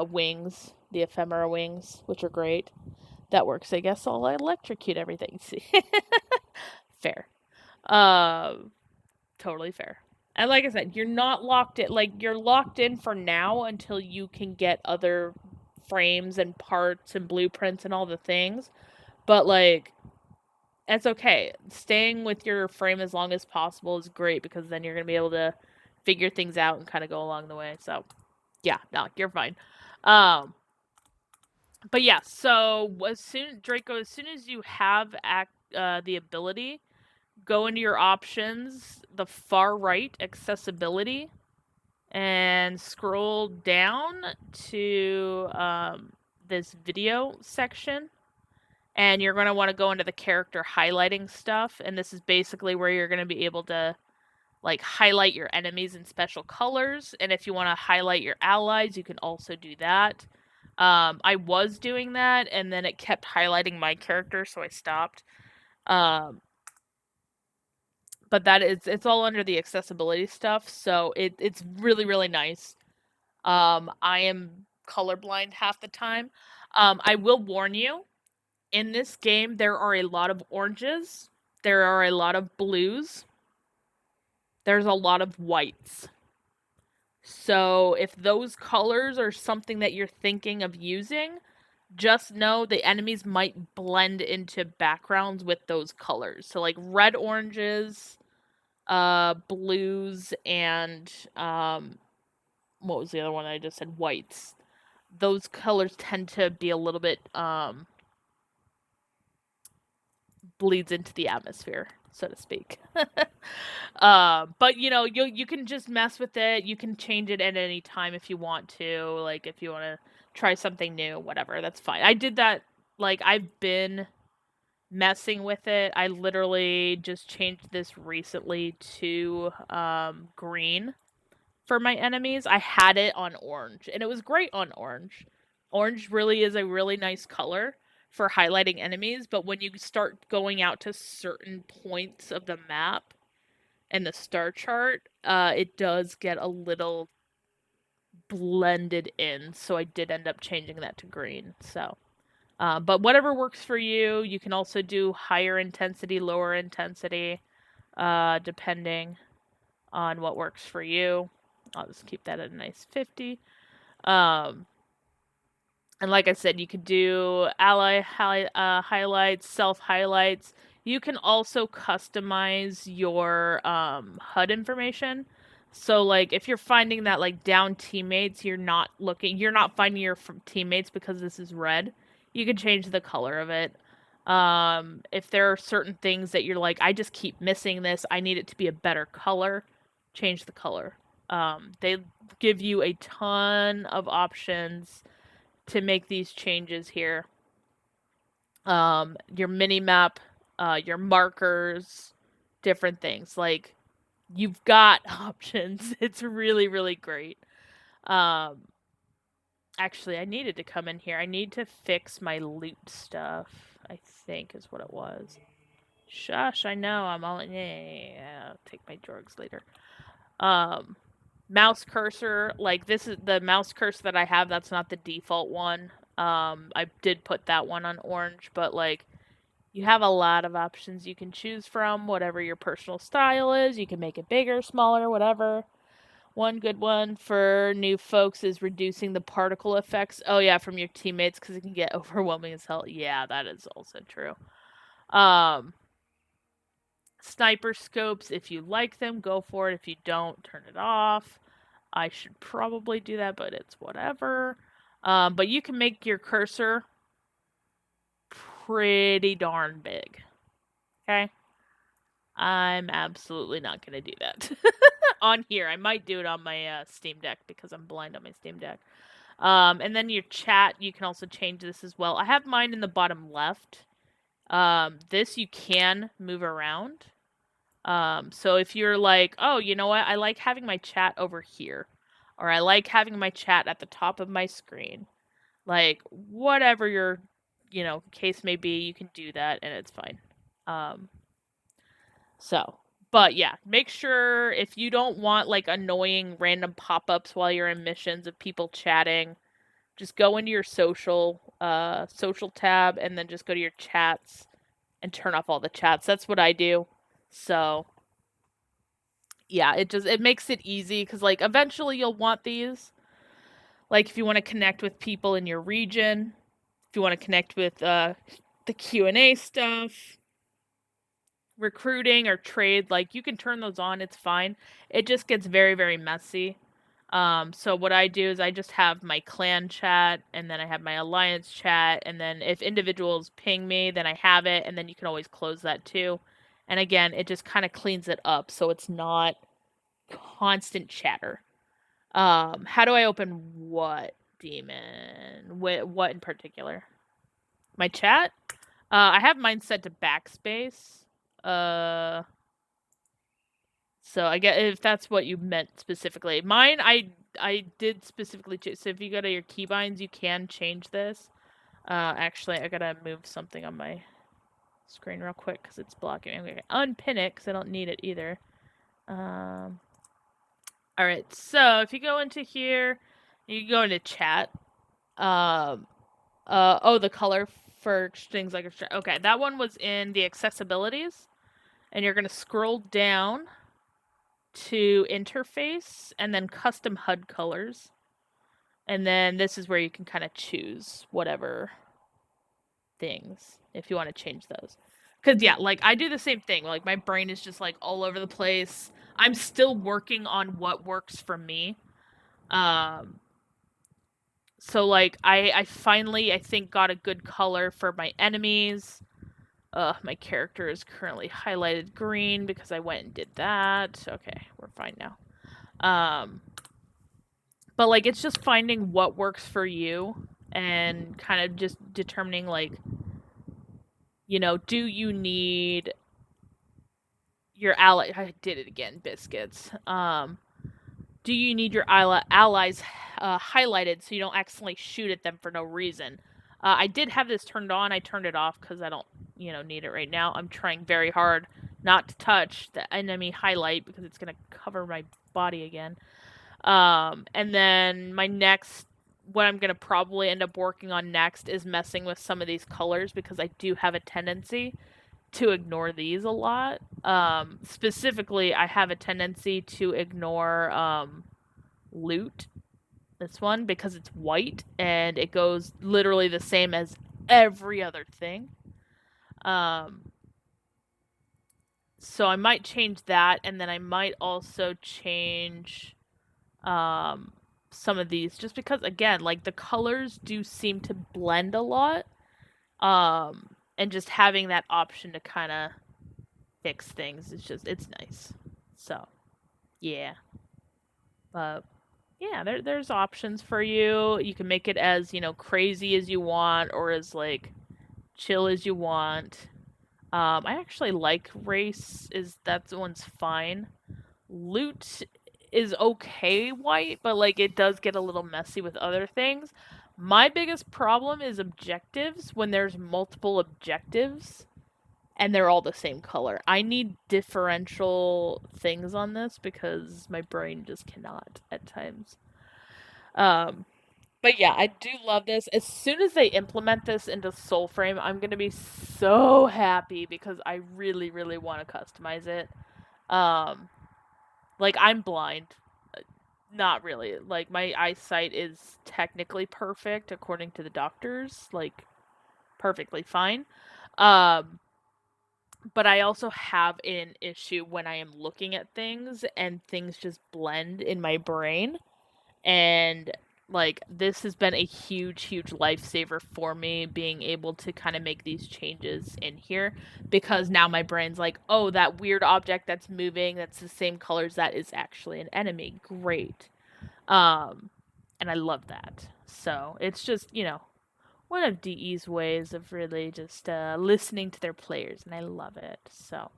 wings, the ephemera wings, which are great. That works, I guess. I'll electrocute everything. See, fair. Um, totally fair. And like I said, you're not locked in. Like you're locked in for now until you can get other frames and parts and blueprints and all the things. But like, it's okay. Staying with your frame as long as possible is great because then you're gonna be able to figure things out and kind of go along the way. So, yeah, no, you're fine. Um, but yeah, so as soon Draco, as soon as you have the ability, go into your options, the far right accessibility, and scroll down to this video section. And you're going to want to go into the character highlighting stuff. And this is basically where you're going to be able to like highlight your enemies in special colors. And if you want to highlight your allies, you can also do that. I was doing that, and then it kept highlighting my character, so I stopped. Um, but it's all under the accessibility stuff, so it's really really nice. I am colorblind half the time. I will warn you, in this game there are a lot of oranges, there are a lot of blues, there's a lot of whites. So if those colors are something that you're thinking of using, just know the enemies might blend into backgrounds with those colors. So like red, oranges, blues, and what was the other one I just said? Whites. Those colors tend to be a little bit bleeds into the atmosphere, so to speak. But you can just mess with it. You can change it at any time if you want to. Like if you want to try something new, whatever, that's fine. I did that. Like I've been messing with it. I literally just changed this recently to green for my enemies. I had it on orange, and it was great on orange. Orange really is a really nice color for highlighting enemies, but when you start going out to certain points of the map and the star chart, it does get a little blended in, so I did end up changing that to green. So, but whatever works for you. You can also do higher intensity, lower intensity, depending on what works for you. I'll just keep that at a nice 50. And like I said, you could do highlights, self highlights. You can also customize your HUD information. So like if you're finding that like down teammates, you're not finding your teammates because this is red, you can change the color of it. If there are certain things that you're like, I just keep missing this, I need it to be a better color, change the color. They give you a ton of options to make these changes here. Your mini map, your markers, different things. Like you've got options. It's really, really great. Um, actually, I needed to come in here. I need to fix my loot stuff, I think is what it was. Shush, I know. I'm all... Yeah, I'll take my drugs later. Mouse cursor, like this is the mouse cursor that I have, that's not the default one. I did put that one on orange, but like you have a lot of options you can choose from, whatever your personal style is. You can make it bigger, smaller, whatever. One good one for new folks is reducing the particle effects. Oh yeah, from your teammates, because it can get overwhelming as hell. Yeah, that is also true. Sniper scopes, if you like them, go for it. If you don't, turn it off. I should probably do that, but it's whatever. But you can make your cursor pretty darn big. Okay? I'm absolutely not going to do that on here. I might do it on my Steam Deck because I'm blind on my Steam Deck. And then your chat, you can also change this as well. I have mine in the bottom left. This you can move around. So if you're like, oh, you know what? I like having my chat over here. Or I like having my chat at the top of my screen. Like, whatever your, case may be, you can do that and it's fine. But yeah, make sure if you don't want like annoying random pop-ups while you're in missions of people chatting, just go into your social tab, and then just go to your chats and turn off all the chats. That's what I do. So yeah, it makes it easy because like eventually you'll want these. Like if you want to connect with people in your region, if you want to connect with the Q&A stuff, recruiting or trade, like you can turn those on, it's fine. It just gets very, very messy. So what I do is I just have my clan chat, and then I have my alliance chat, and then if individuals ping me, then I have it, and then you can always close that too. And again, it just kind of cleans it up so it's not constant chatter. How do I open what demon? What in particular? My chat? I have mine set to backspace. Uh, so I get if that's what you meant specifically. Mine, I did specifically. So if you go to your keybinds, you can change this. Actually, I gotta move something on my screen real quick because it's blocking. I'm gonna unpin it because I don't need it either. All right. So if you go into here, you can go into chat. The color for things like okay, that one was in the accessibilities, and you're gonna scroll down to interface and then custom HUD colors, and then this is where you can kind of choose whatever things if you want to change those. Because yeah, like I do the same thing. Like my brain is just like all over the place. I'm still working on what works for me. So like I finally I think got a good color for my enemies. My character is currently highlighted green because I went and did that. Okay, we're fine now. But like it's just finding what works for you and kind of just determining like, do you need your ally? I did it again, biscuits. Do you need your allies highlighted so you don't accidentally shoot at them for no reason? I did have this turned on. I turned it off because I don't, need it right now. I'm trying very hard not to touch the enemy highlight because it's going to cover my body again. And then what I'm going to probably end up working on next is messing with some of these colors because I do have a tendency to ignore these a lot. Specifically, I have a tendency to ignore loot, this one, because it's white and it goes literally the same as every other thing. So I might change that, and then I might also change some of these just because, again, like the colors do seem to blend a lot. And just having that option to kind of fix things it's nice. So yeah, but yeah, there's options for you. You can make it as crazy as you want or as like chill as you want. I actually like race. That one's fine. Loot is okay white, but like it does get a little messy with other things. My biggest problem is objectives when there's multiple objectives and they're all the same color. I need differential things on this because my brain just cannot at times. But yeah, I do love this. As soon as they implement this into Soulframe, I'm gonna be so happy because I really, really want to customize it. Like I'm blind. Not really. Like my eyesight is technically perfect according to the doctors, like perfectly fine. Um but I also have an issue when I am looking at things and things just blend in my brain. And like this has been a huge, huge lifesaver for me being able to kind of make these changes in here because now my brain's like, oh, that weird object that's moving, that's the same colors, that is actually an enemy. Great. And I love that. So it's just, one of DE's ways of really just listening to their players, and I love it. So